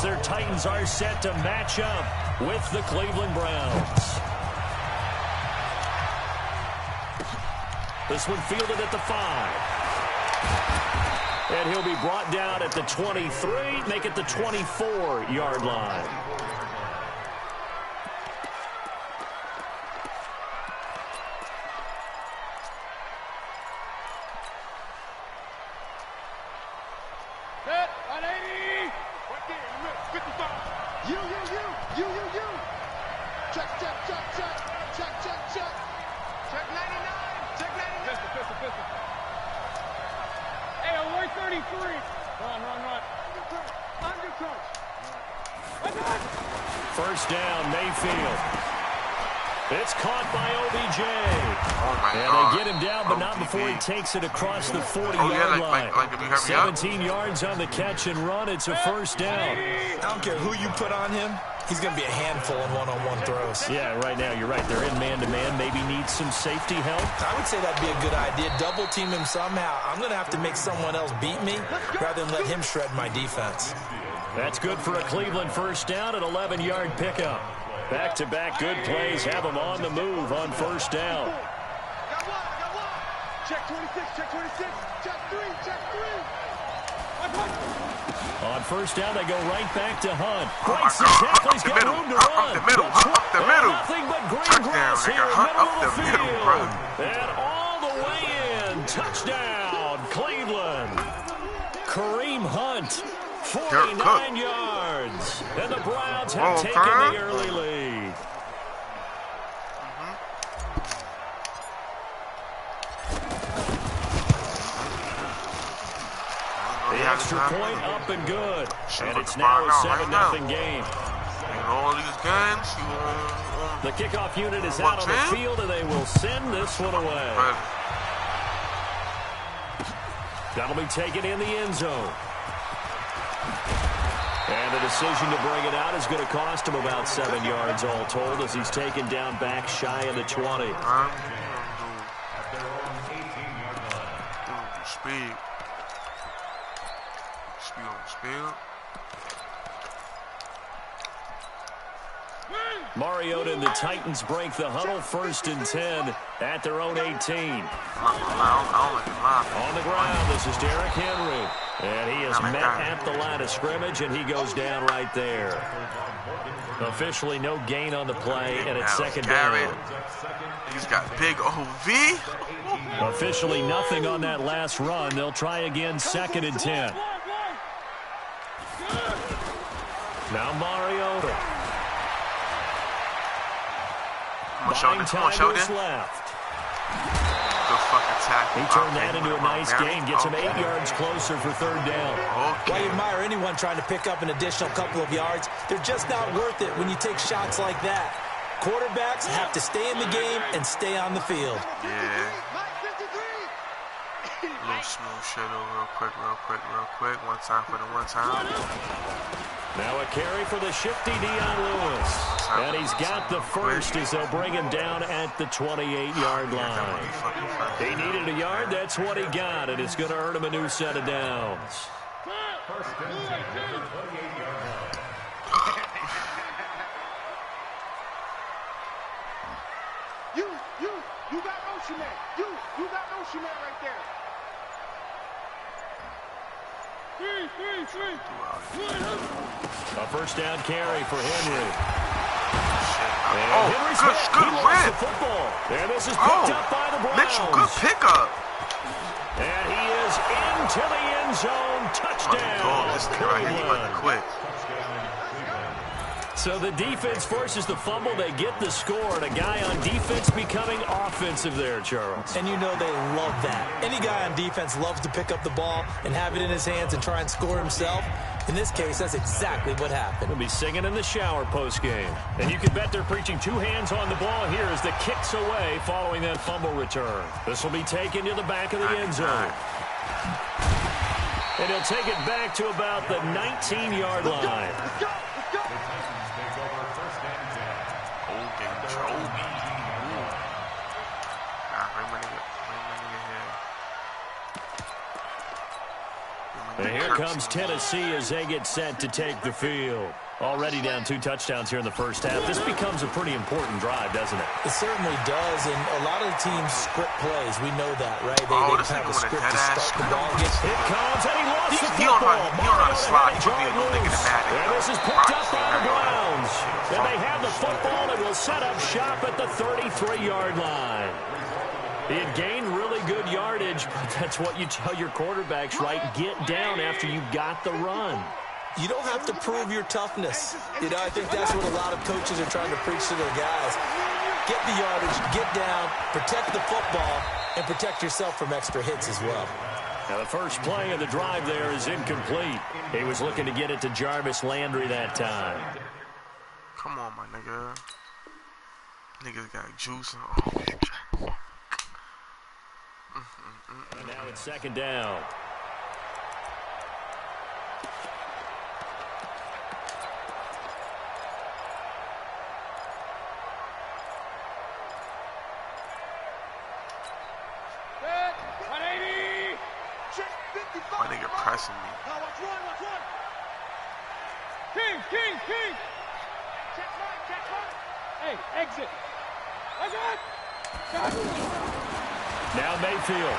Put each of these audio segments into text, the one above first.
their Titans are set to match up with the Cleveland Browns. This one fielded at the 5. And he'll be brought down at the 23, make it the 24-yard line. Set, 180. Right there, 55. You. Check. Check 99. Check 99. Pistol. Hey, alert 33. Run. Undercut. First down, Mayfield. It's caught by OBJ. Oh my and God. they get him down, but not before he takes it across the 40-yard line. Like if you heard me 17 yards on the catch and run. It's a first down. I don't care who you put on him. He's going to be a handful in one-on-one throws. Yeah, right now, you're right. They're in man-to-man. Maybe need some safety help. I would say that'd be a good idea. Double team him somehow. I'm going to have to make someone else beat me rather than let him shred my defense. That's good for a Cleveland first down, an 11-yard pickup. Back-to-back good plays have them on the move on first down. Got one. Check 26. Check 3. On first down, they go right back to Hunt. Oh my Breaks the God, tackle. up He's the got middle, room to up run. the middle, up the middle. Nothing but green Touchdown, grass here, nigga. Hunt middle up of the the middle, field. bro. And all the way in. Touchdown, Cleveland. Kareem Hunt, 49 yards. And the Browns have taken the early lead. The extra point up and good. And it's now a 7-0 game. All these games, the kickoff unit is out on the field, and they will send this one away. That'll be taken in the end zone. And the decision to bring it out is going to cost him about 7 yards all told as he's taken down back shy of the 20. Speed. Mariota and the Titans break the huddle, 1st and 10 at their own 18. On the ground, this is Derrick Henry. And he is met at the line of scrimmage, and he goes down right there. Officially no gain on the play, and it's second down. He's got big OV. Officially nothing on that last run. They'll try again, 2nd and 10. Now Mariota. Buying time is left. Good fucking tackle. He turned that into a nice gain. Gets him 8 yards closer for 3rd down. While you admire anyone trying to pick up an additional couple of yards, they're just not worth it when you take shots like that. Quarterbacks have to stay in the game and stay on the field. Yeah. Little smooth shadow real quick. One time for the one time. Now a carry for the shifty Dion Lewis. And he's got the first as they'll bring him down at the 28-yard line. He needed a yard. That's what he got, and it's going to earn him a new set of downs. You got Ocean Man. You got Ocean Man right there. A first down carry for Henry. And Oh, Henry's good lost the rip. football. And this is picked up by the Browns. Mitchell, good pickup. And he is into the end zone. Touchdown. This nigga right here, he wasn't quick. So the defense forces the fumble. They get the score, and a guy on defense becoming offensive there, Charles. And you know they love that. Any guy on defense loves to pick up the ball and have it in his hands and try and score himself. In this case, that's exactly what happened. He'll be singing in the shower post-game. And you can bet they're preaching 2 hands on the ball here as the kick's away following that fumble return. This will be taken to the back of the end zone. And he'll take it back to about the 19-yard line. And here comes Tennessee as they get set to take the field. Already down 2 touchdowns here in the first half. This becomes a pretty important drive, doesn't it? It certainly does, and a lot of the teams script plays. We know that, right? They have a script to start the ball. It comes, and he lost the football. He don't know how to slide. He could be a little nigga in the back. And this is picked up by the Browns. And they have the football and will set up shop at the 33-yard line. He had gained really good yardage, but that's what you tell your quarterbacks, right? Get down after you got the run. You don't have to prove your toughness. You know, I think that's what a lot of coaches are trying to preach to their guys. Get the yardage, get down, protect the football, and protect yourself from extra hits as well. Now, the first play of the drive there is incomplete. He was looking to get it to Jarvis Landry that time. Come on, my nigga. Niggas got juice. And now it's second down. My nigga pressing me. King. Check right. Hey, exit. Now Mayfield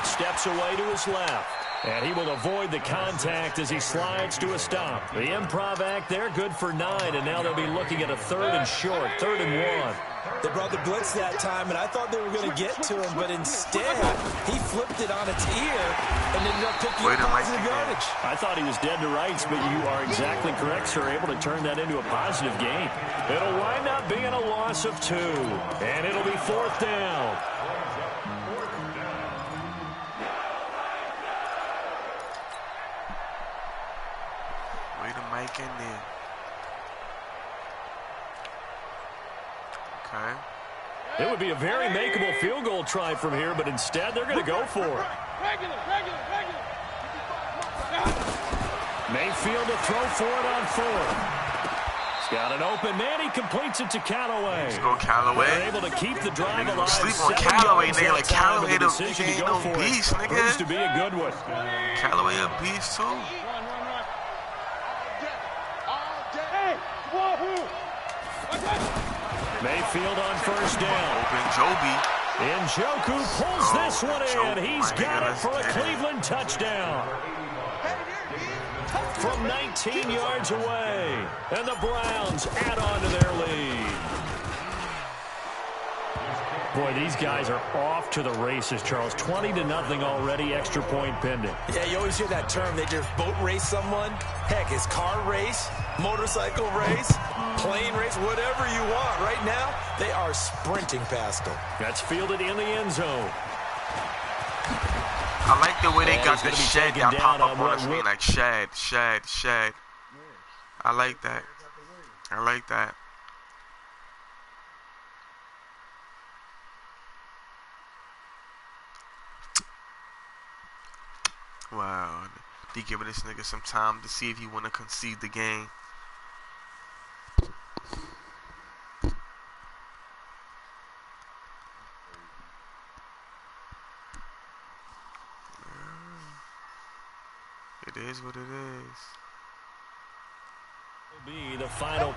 steps away to his left. And he will avoid the contact as he slides to a stop. The improv act there, good for 9. And now they'll be looking at a 3rd and short, 3rd and 1. They brought the blitz that time, and I thought they were going to get to him, but instead, he flipped it on its ear and ended up picking up positive yardage. I thought he was dead to rights, but you are exactly correct, sir. Able to turn that into a positive gain. It'll wind up being a loss of 2, and it'll be 4th down. Way to make it in. Okay. It would be a very makeable field goal try from here, but instead they're going to go for it. Regular. Mayfield to throw for it on 4th. He's got an open man. He completes it to Callaway. Let's go, Callaway. They're able to keep the drive alive. Sleep on Callaway, nigga. Like Callaway, the decision to go for beast, it nigga. proves to be a good one. Callaway a beast too. Run. All day. Mayfield on 1st down. Open Joby. Njoku pulls this one in. Joby, He's got it for a let's get it. Cleveland touchdown. From 19 yards away. And the Browns add on to their lead. Boy, these guys are off to the races, Charles. 20-0 already, extra point pending. Yeah, you always hear that term. They just boat race someone. Heck, it's car race, motorcycle race, plane race, whatever you want. Right now, they are sprinting past them. That's fielded in the end zone. I like the way they got the gonna be shed taken that pop down up on on the screen, what- like shed. I like that. Wow, they giving this nigga some time to see if he want to concede the game. It is what it is. Be the final.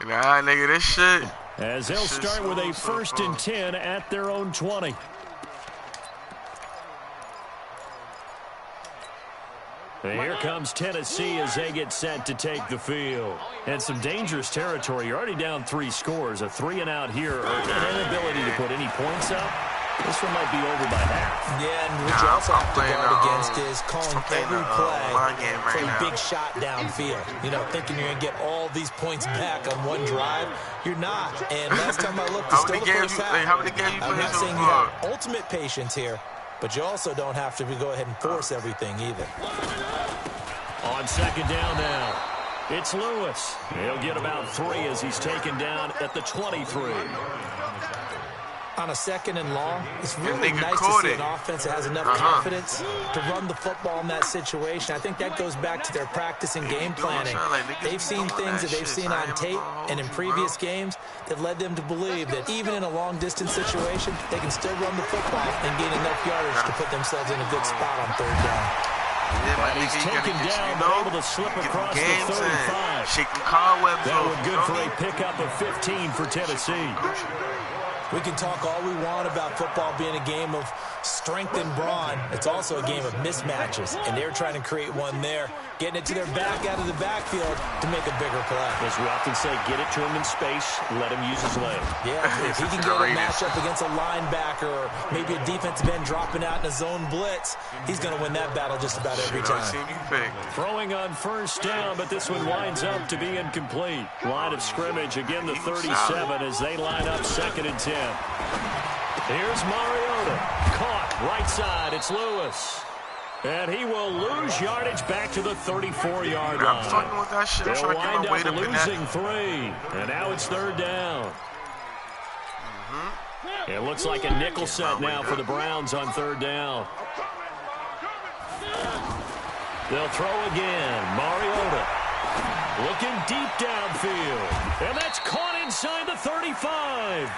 Nah, nigga, this shit. As they'll start with a 1st and 10 at their own 20. And here comes Tennessee as they get set to take the field. And some dangerous territory. You're already down 3 scores. A 3-and-out here, or an inability to put any points up. This one might be over by half. Yeah, and what you also have to guard against is calling every play for a right big shot downfield. You know, thinking you're going to get all these points back on one drive. You're not. And last time I looked, it's still the first half. How many games you I'm played not so saying you far? have ultimate patience here, but you also don't have to go ahead and force everything either. On 2nd down now, it's Lewis. He'll get about 3 as he's taken down at the 23. on a 2nd and long, it's really nice to see an offense that has enough confidence to run the football in that situation. I think that goes back to their practice and game planning. They've seen things that they've seen on tape and in previous games that led them to believe that even in a long-distance situation, they can still run the football and gain enough yardage to put themselves in a good spot on 3rd down. And he's taken down, able to slip across the 35. Shaking cobwebs. That was good for a pickup of 15 for Tennessee. We can talk all we want about football being a game of strength and brawn. It's also a game of mismatches, and they're trying to create one there, getting it to their back out of the backfield to make a bigger play. As we often say, get it to him in space, let him use his leg. Yeah, if he can get a matchup against a linebacker or maybe a defensive end dropping out in a zone blitz, he's going to win that battle just about every time. Throwing on 1st down, but this one winds up to be incomplete. Line of scrimmage, again the 37 as they line up 2nd and 10. Here's Mariota. Caught right side. It's Lewis. And he will lose yardage back to the 34-yard line. They'll wind up losing 3. And now it's 3rd down. It looks like a nickel set now for the Browns on 3rd down. They'll throw again. Mariota looking deep downfield. And that's caught inside the 35.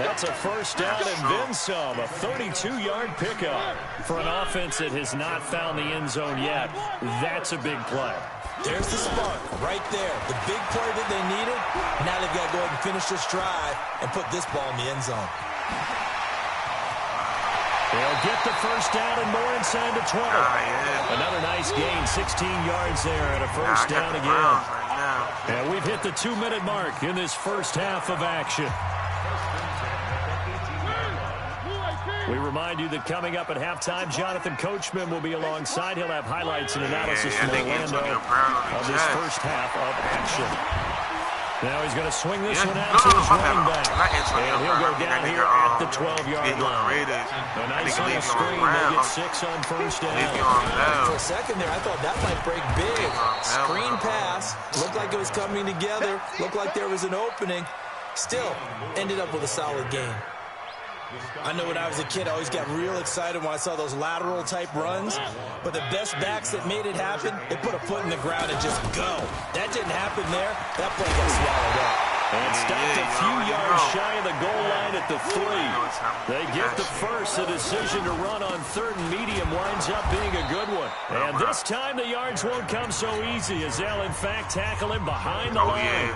That's a 1st down and then some. A 32-yard pickup for an offense that has not found the end zone yet. That's a big play. There's the spark right there. The big play that they needed. Now they've got to go ahead and finish this drive and put this ball in the end zone. They'll get the 1st down and more inside the 20. Another nice gain, 16 yards there and a 1st down again. And we've hit the 2-minute mark in this first half of action. We remind you that coming up at halftime, Jonathan Coachman will be alongside. He'll have highlights and analysis from Orlando of this first half of action. Now he's going to swing this one out to his running back. And he'll go down here at the 12-yard line. A nice little screen. They get 6 on 1st down. For a second there, I thought that might break big. Screen pass. Looked like it was coming together. Looked like there was an opening. Still ended up with a solid game. I know when I was a kid, I always got real excited when I saw those lateral-type runs. But the best backs that made it happen, they put a foot in the ground and just go. That didn't happen there. That play got swallowed up. And stopped a few yards shy of the goal line at the 3. They get the first. The decision to run on 3rd and medium winds up being a good one. And this time the yards won't come so easy as they'll, in fact, tackle him behind the line.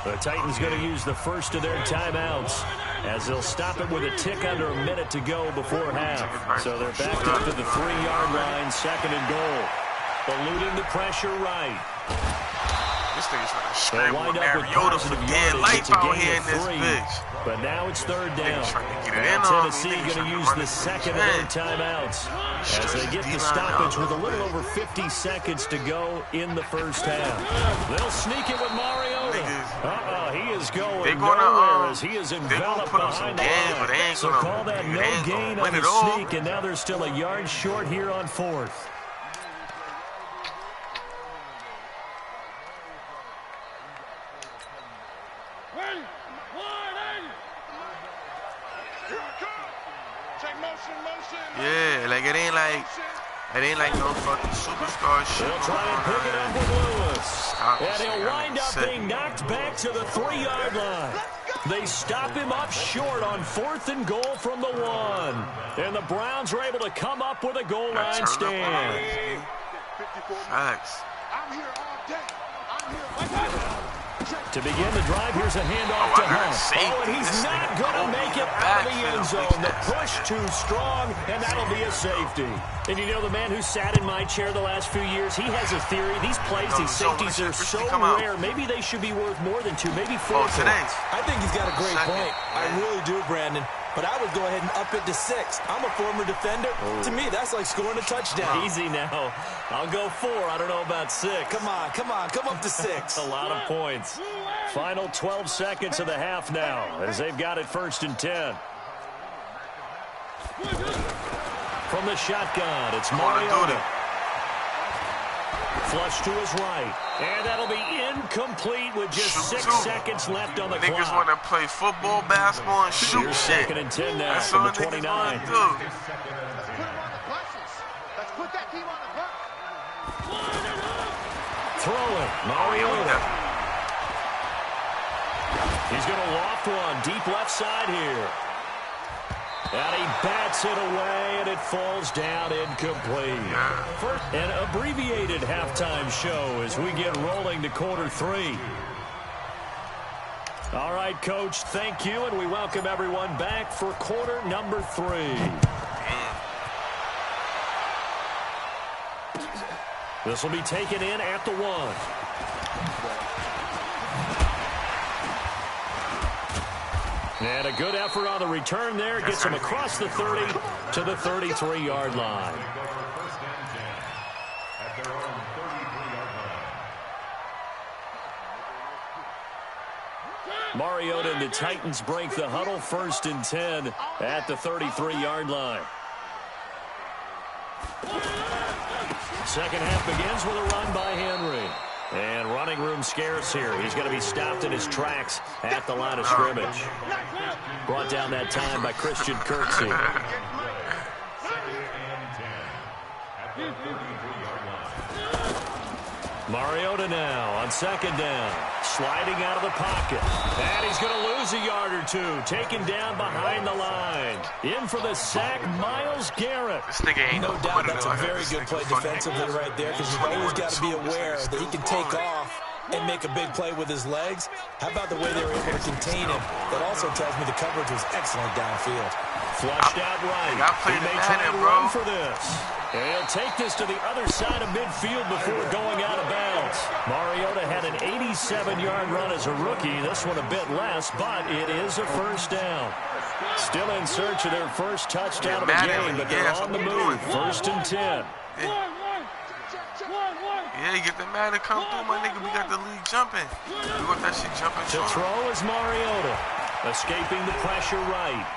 The Titans going to use the first of their timeouts as they'll stop it with a tick under a minute to go before half. So they're backed up to the 3-yard line, 2nd and goal. Eluding the pressure right. This thing's going to They scramble wind up with Mariota for dead life out here in this bitch. But now it's 3rd down. And Tennessee going to use the 2nd of their timeouts as they get the stoppage with a little over 50 seconds to go in the first half. They'll sneak it with Mariota. He is going nowhere as he is enveloped behind the line. So call that no gain on the sneak, and now they're still a yard short here on 4th. Yeah, like it ain't like no fucking superstar shit. They'll try and pick it up with Lewis. And he'll wind up being knocked back to the 3-yard line. They stop him up short on 4th and goal from the 1. And the Browns are able to come up with a goal line stand. Facts. I'm here all day. I'm here. To begin the drive, here's a handoff to Hunt. And he's not going to make it out of the end zone. The push too strong, and that'll be a safety. And you know, the man who sat in my chair the last few years, he has a theory. These plays, these safeties are so rare. Maybe they should be worth more than 2, maybe 4 points. I think he's got a great point. I really do, Brandon. But I would go ahead and up it to 6. I'm a former defender. To me, that's like scoring a touchdown. Easy now. I'll go 4. I don't know about 6. Come on. Come up to 6. A lot of points. Final 12 seconds of the half now as they've got it 1st and 10. From the shotgun, it's Mariota. Flush to his right. And that'll be incomplete with just 6 seconds left on the clock. Niggas want to play football, basketball, and shoot shit. 2nd and 10 now That's from all the niggas 29. want to do. Let's put him on the buses. Let's put that team on the bus. Throwing. Mariota. He's going to loft one deep left side here. And he bats it away, and it falls down incomplete. First, an abbreviated halftime show as we get rolling to quarter 3. All right, Coach, thank you, and we welcome everyone back for quarter number 3. This will be taken in at the 1. And a good effort on the return there. Gets him across the 30 to the 33-yard line. Mariota and the Titans break the huddle. 1st and 10 at the 33-yard line. Second half begins with a run by Henry. And running room scarce here. He's going to be stopped in his tracks at the line of scrimmage. Brought down that time by Christian Kirksey. Mariota now on 2nd down. Sliding out of the pocket. And he's going to lose a yard or 2. Taken down behind the line. In for the sack, Myles Garrett. This nigga ain't no doubt that's a very good play defensively right there, because you've always got to be aware that he can take off and make a big play with his legs. How about the way they were able to contain him? That also tells me the coverage was excellent downfield. Flushed out right. He may try to run for this. And he'll take this to the other side of midfield before going out of bounds. Mariota had an 87-yard run as a rookie. This one a bit less, but it is a 1st down. Still in search of their first touchdown of the game, but they're on the move. 1st and 10. Yeah, you get the man to come through, my nigga. We got the league jumping. We want that shit jumping. To throw is Mariota. Escaping the pressure right.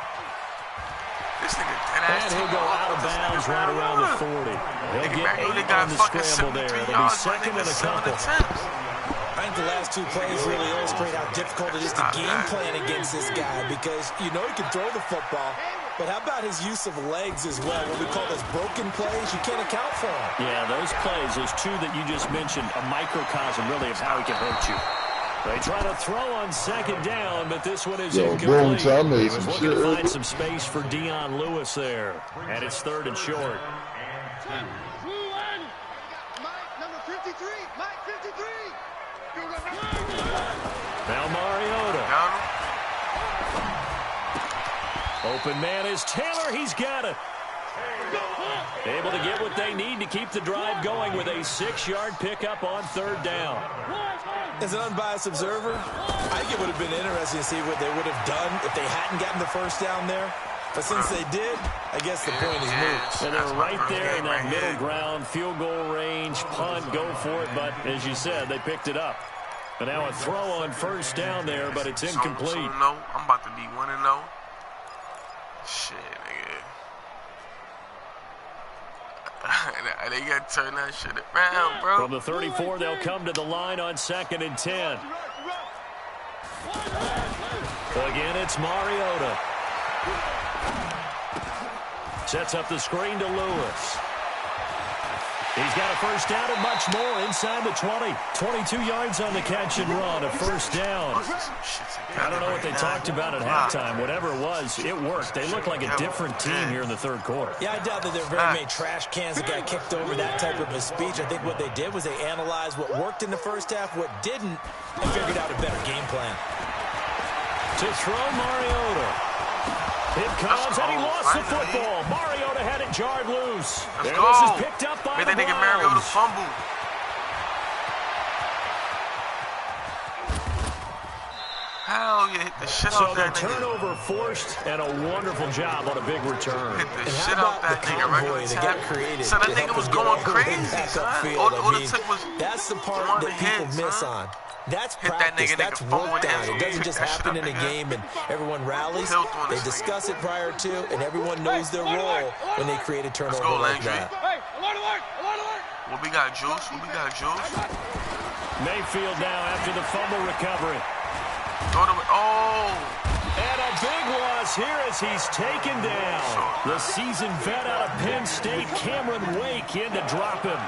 This nigga dead ass. And he'll go out of bounds right around the 40. He'll get 8 on the scramble there. It'll be 2nd and a couple. I think the last 2 plays really illustrate how difficult it is to game plan against this guy, because you know he can throw the football, but how about his use of legs as well? What we call those broken plays, you can't account for them. Yeah, those plays, those 2 that you just mentioned, a microcosm really of how he can hurt you. They try to throw on 2nd down, but this one is incomplete. He was looking to find some space for Dion Lewis there, and it's 3rd and short. Mike, number 53. Mike, 53. Now Mariota. Open man is Taylor. He's got it. Able to get what they need to keep the drive going with a 6-yard pickup on 3rd down. As an unbiased observer, I think it would have been interesting to see what they would have done if they hadn't gotten the 1st down there. But since they did, I guess the point is moot. And they're right there in that middle ground, field goal range, punt, go for it. But as you said, they picked it up. And now a throw on 1st down there, but it's incomplete. So no, I'm about to be 1-0. Shit, nigga. They got to turn that shit around, bro. From the 34, they'll come to the line on 2nd and 10. Again, it's Mariota. Sets up the screen to Lewis. He's got a 1st down and much more inside the 20. 22 yards on the catch and run, a 1st down. I don't know what they talked about at halftime. Whatever it was, it worked. They look like a different team here in the 3rd quarter. Yeah, I doubt that there are very many trash cans that got kicked over, that type of a speech. I think what they did was they analyzed what worked in the 1st half, what didn't, and figured out a better game plan. To throw Mariota. Here comes, and he lost the football. Mariota had it jarred loose. Let's and go. This is picked up by the nigga Browns. Mariota fumble. Hell yeah, hit the shit So off the that nigga. turnover forced, and a wonderful job on a big return. Hit the And shit how off about that the nigga right convoy on that time. got created? So that to nigga help was them get going all the way crazy, back son. upfield. All I it mean, took was that's the part one that people hit, miss son. on. That's Hit that practice. nigga, That's fumble work and on. It hit doesn't just that shit happen up in a again. game and everyone rallies. Tilt on They this discuss it prior to, and everyone knows their role when they create a turnover go, like Landry. that. What we got, Juice? What we got, Juice? Mayfield now after the fumble recovery. Oh! And a big loss here as he's taken down. The seasoned vet out of Penn State, Cameron Wake, in to drop him.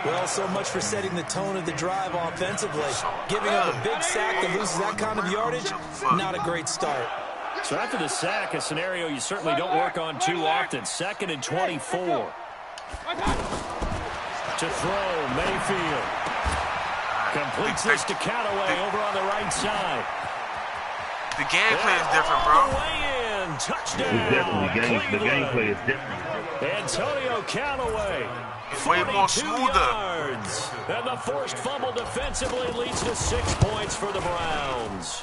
Well, so much for setting the tone of the drive offensively. Giving up a big sack that loses that kind of yardage, not a great start. So after the sack, a scenario you certainly don't work on too often. 2nd and 24. To throw, Mayfield. Completes this to Callaway over on the right side. The gameplay is different, bro. All the way in. Touchdown. The gameplay is different. Antonio Callaway. Way more 42 smoother. yards. And the forced fumble defensively leads to 6 points for the Browns.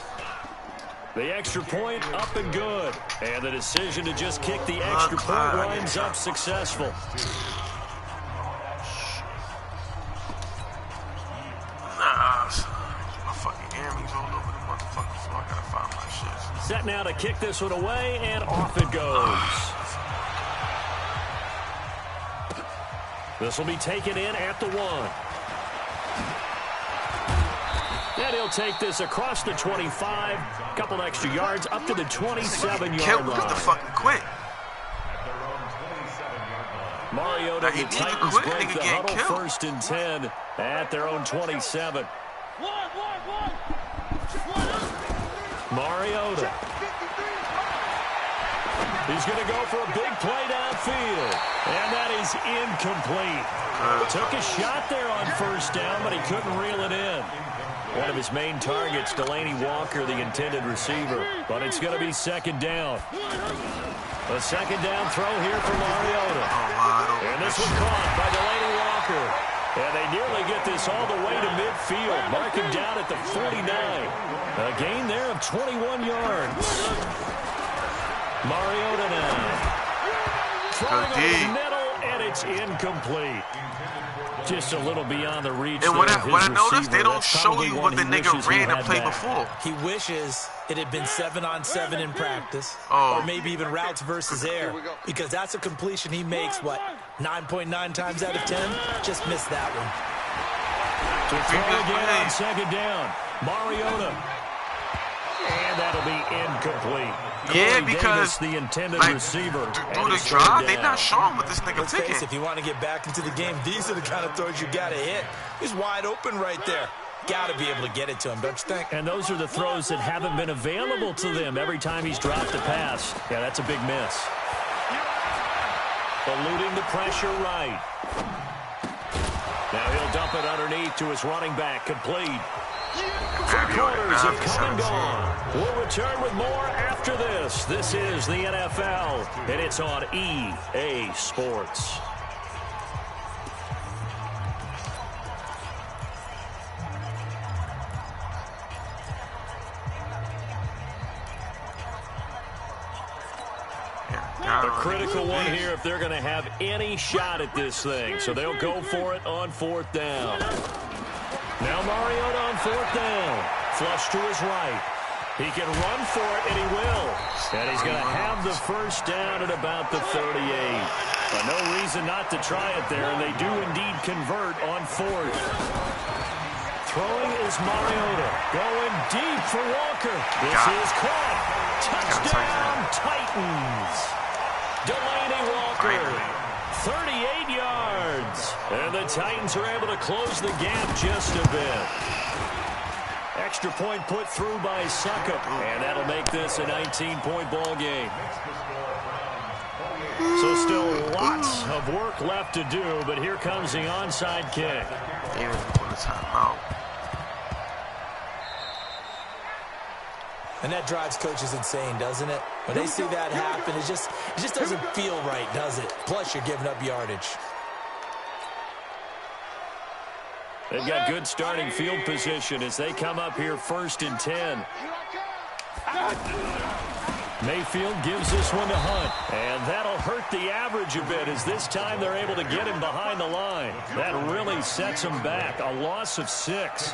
The extra point up and good. And the decision to just kick the extra point winds up successful. My fucking earrings all over the motherfucking floor. I gotta find my shit. Set now to kick this one away, and off it goes. This will be taken in at the 1. And he'll take this across the 25. A couple extra yards up to the 27-yard line. Kill the fucking quit. Mariota, the Titans break the huddle, 1st and 10 at their own 27. Mariota. He's going to go for a big play downfield. And that is incomplete. Took a shot there on 1st down, but he couldn't reel it in. One of his main targets, Delanie Walker, the intended receiver. But it's going to be 2nd down. A 2nd down throw here for Mariota. And this one caught by Delanie Walker. And they nearly get this all the way to midfield. Mark him down at the 49. A gain there of 21 yards. Mariota now. Throwing over the middle, and it's incomplete. Just a little beyond the reach. And what I noticed, they don't That's show you what the nigga ran and played back. before. He wishes it had been 7-on-7 in practice, Oh. or maybe even routes versus air, because that's a completion he makes, what, 9.9 times out of 10? Just missed that one. To throw again on 2nd down. Mariota. And that'll be incomplete. Yeah, Corey because Davis, the intended like, receiver. through the drive, they not showing what this nigga Let's face it, picking. if you want to get back into the game, these are the kind of throws you got to hit. He's wide open right there. Got to be able to get it to him, don't you think? And those are the throws that haven't been available to them every time he's dropped a pass. Yeah, that's a big miss. Eluding the pressure right. Now he'll dump it underneath to his running back. Complete. 3 quarters have come and gone. We'll return with more after this. This is the NFL, and it's on EA Sports. A critical one here if they're going to have any shot at this thing. So they'll go for it on 4th down. Now Mariota on 4th down. Flush to his right. He can run for it, and he will. And he's going to have the 1st down at about the 38. But no reason not to try it there, and they do indeed convert on 4th. Throwing is Mariota. Going deep for Walker. This is caught. Touchdown, Titans. Delanie Walker. 38 yards. And the Titans are able to close the gap just a bit. Extra point put through by Succop. And that'll make this a 19-point ball game. So still lots of work left to do, but here comes the onside kick. And that drives coaches insane, doesn't it? When they see that happen, it just doesn't feel right, does it? Plus, you're giving up yardage. They've got good starting field position as they come up here 1st and 10. Mayfield gives this one to Hunt. And that'll hurt the average a bit as this time they're able to get him behind the line. That really sets him back. A loss of 6.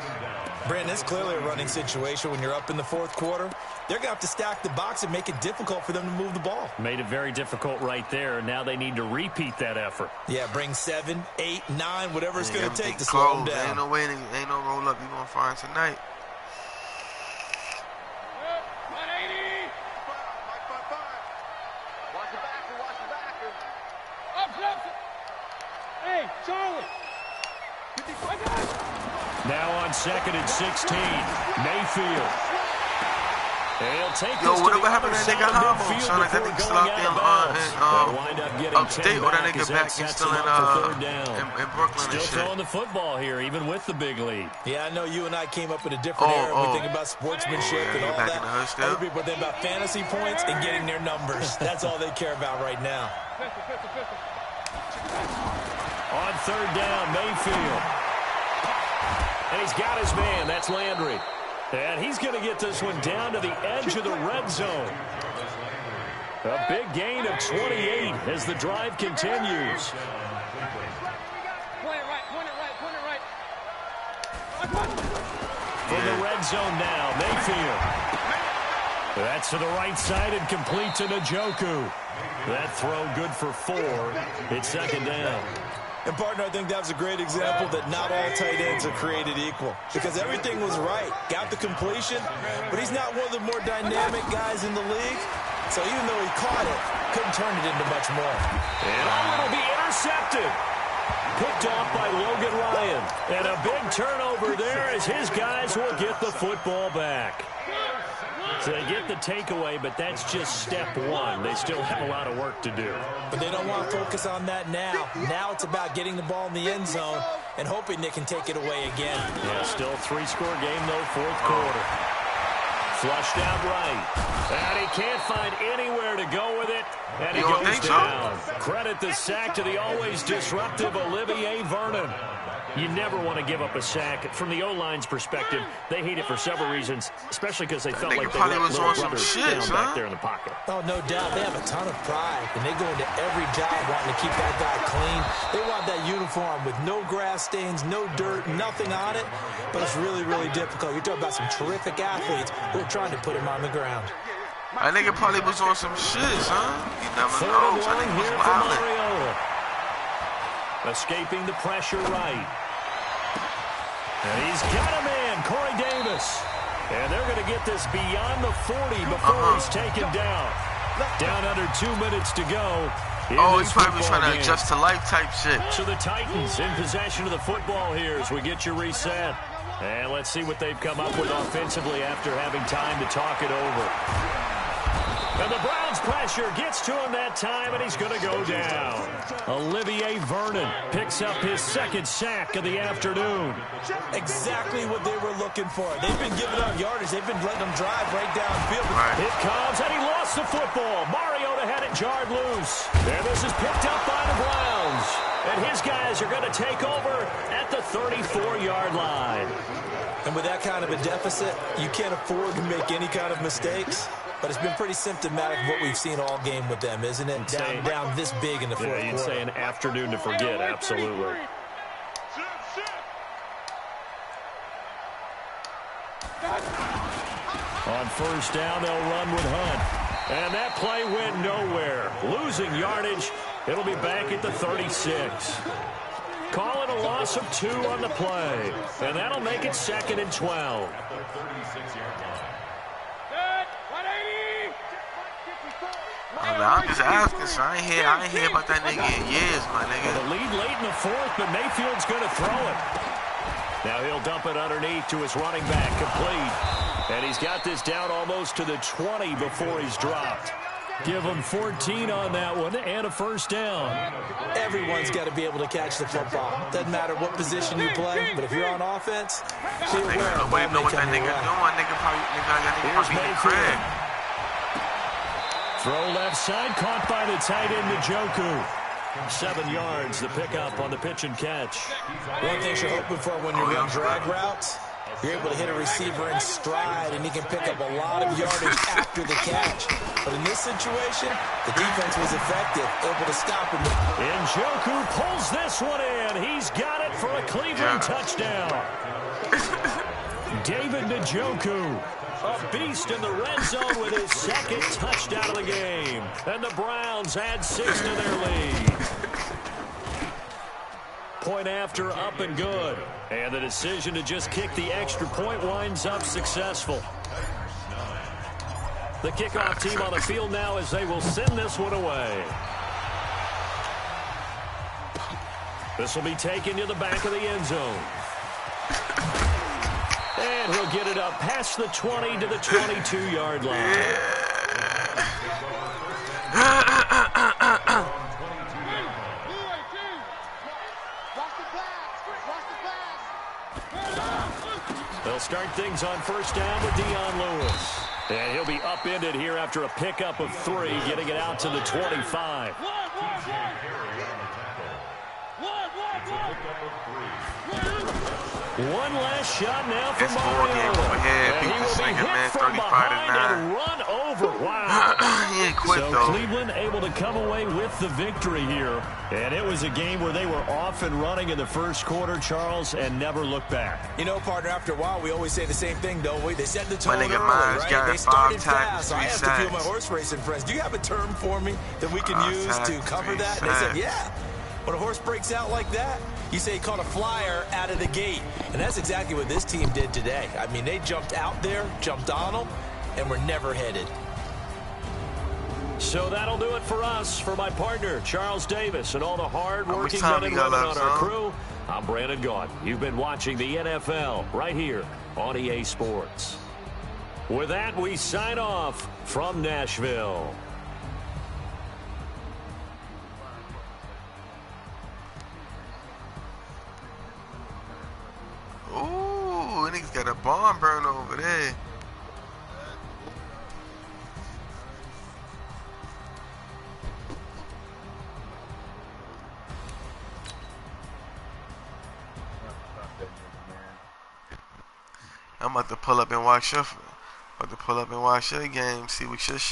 Brandon, it's clearly a running situation when you're up in the fourth quarter. They're going to have to stack the box and make it difficult for them to move the ball. Made it very difficult right there. Now they need to repeat that effort. Yeah, bring 7, 8, 9, whatever it's going to take to slow them down. Ain't no way, ain't no roll up you're going to find tonight. Hey, Charlie. Now on 2nd and 16, Mayfield. He'll take Yo, this whatever to the happened to that nigga Harbaugh? Sound like that nigga still out there in upstate, or that nigga back and still in Brooklyn Still and shit. throwing the football here, even with the big lead. Yeah, I know you and I came up in a different era. We think about sportsmanship and all back that. in the hood still. Other people think about fantasy points and getting their numbers. That's all they care about right now. On 3rd down, Mayfield. And he's got his man. That's Landry. And he's going to get this one down to the edge of the red zone. A big gain of 28 as the drive continues. From the red zone now, Mayfield. That's to the right side and complete to Njoku. That throw good for 4. It's 2nd down. And, partner, I think that was a great example that not all tight ends are created equal. Because everything was right. Got the completion, but he's not one of the more dynamic guys in the league. So even though he caught it, couldn't turn it into much more. And it'll be intercepted. Picked off by Logan Ryan. And a big turnover there as his guys will get the football back. So they get the takeaway, but that's just step 1. They still have a lot of work to do. But they don't want to focus on that now. Now it's about getting the ball in the end zone and hoping they can take it away again. Yeah, still 3-score game, though, 4th quarter. Flushed out right. And he can't find anywhere to go with it. And he goes down. Credit the sack to the always disruptive Olivier Vernon. You never want to give up a sack. From the O-line's perspective, they hate it for several reasons, especially because they felt like they let little brothers down back there in the pocket. Oh, no doubt. They have a ton of pride, and they go into every job wanting to keep that guy clean. They want that uniform with no grass stains, no dirt, nothing on it, but it's really, really difficult. You're talking about some terrific athletes who are trying to put him on the ground. I think it probably was on some shit, huh? You never know. I think it was Mariota. Escaping the pressure right. And he's got a man, Corey Davis. And they're going to get this beyond the 40 before he's taken down. Down under 2 minutes to go. He's probably trying to adjust to life type shit. So the Titans in possession of the football here as we get you reset. And let's see what they've come up with offensively after having time to talk it over. And the Browns pressure gets to him that time, and he's going to go down. Olivier Vernon picks up his 2nd sack of the afternoon. Exactly what they were looking for. They've been giving up yardage. They've been letting them drive right downfield. It comes, and he lost the football. Mariota had it jarred loose. And this is picked up by the Browns. And his guys are going to take over at the 34-yard line. And with that kind of a deficit, you can't afford to make any kind of mistakes. But it's been pretty symptomatic of what we've seen all game with them, isn't it? Down this big in the fourth quarter. You'd say an afternoon to forget, absolutely. On 1st down, they'll run with Hunt. And that play went nowhere. Losing yardage. It'll be back at the 36. Call it a loss of 2 on the play. And that'll make it 2nd and 12. I'm just asking, so I ain't hear about that nigga in years, my nigga. The lead late in the 4th, but Mayfield's going to throw it. Now he'll dump it underneath to his running back, complete. And he's got this down almost to the 20 before he's dropped. Give him 14 on that one and a 1st down. Everyone's got to be able to catch the football. Doesn't matter what position you play, but if you're on offense, be aware of know what that nigga doing. Nigga probably Craig. Throw left side, caught by the tight end Njoku. 7 yards, the pickup on the pitch and catch. One thing you're hoping for when you run drag routes You're able to hit a receiver in stride, and he can pick up a lot of yardage after the catch. But in this situation, the defense was effective, able to stop him. Njoku pulls this one in. He's got it for a Cleveland touchdown. David Njoku, a beast in the red zone with his second touchdown of the game. And the Browns add 6 to their lead. Point after, up and good. And the decision to just kick the extra point winds up successful. The kickoff team on the field now as they will send this one away. This will be taken to the back of the end zone. And he'll get it up past the 20 to the 22-yard line. They'll start things on first down with Dion Lewis. And he'll be upended here after a pickup of 3, getting it out to the 25. One last shot now for Mariota. And he will be hit from behind and run over. Wow. He ain't quit, so though. Cleveland able to come away with the victory here. And it was a game where they were off and running in the first quarter, Charles, and never looked back. You know, partner, after a while, we always say the same thing, don't we? They set the tone early, Miles right? They started 5 fast. So I tackles, asked 3 a few of my sacks. horse racing friends, do you have a term for me that we can use to cover that? And they said, yeah. When a horse breaks out like that, you say he caught a flyer out of the gate. And that's exactly what this team did today. I mean, they jumped out there, jumped on them, and were never headed. So that'll do it for us. For my partner, Charles Davis, and all the hard-working men and women on our crew, I'm Brandon Gaudin. You've been watching the NFL right here on EA Sports. With that, we sign off from Nashville. Ooh, niggas got a barn burn over there. I'm about to pull up and watch your game, see what your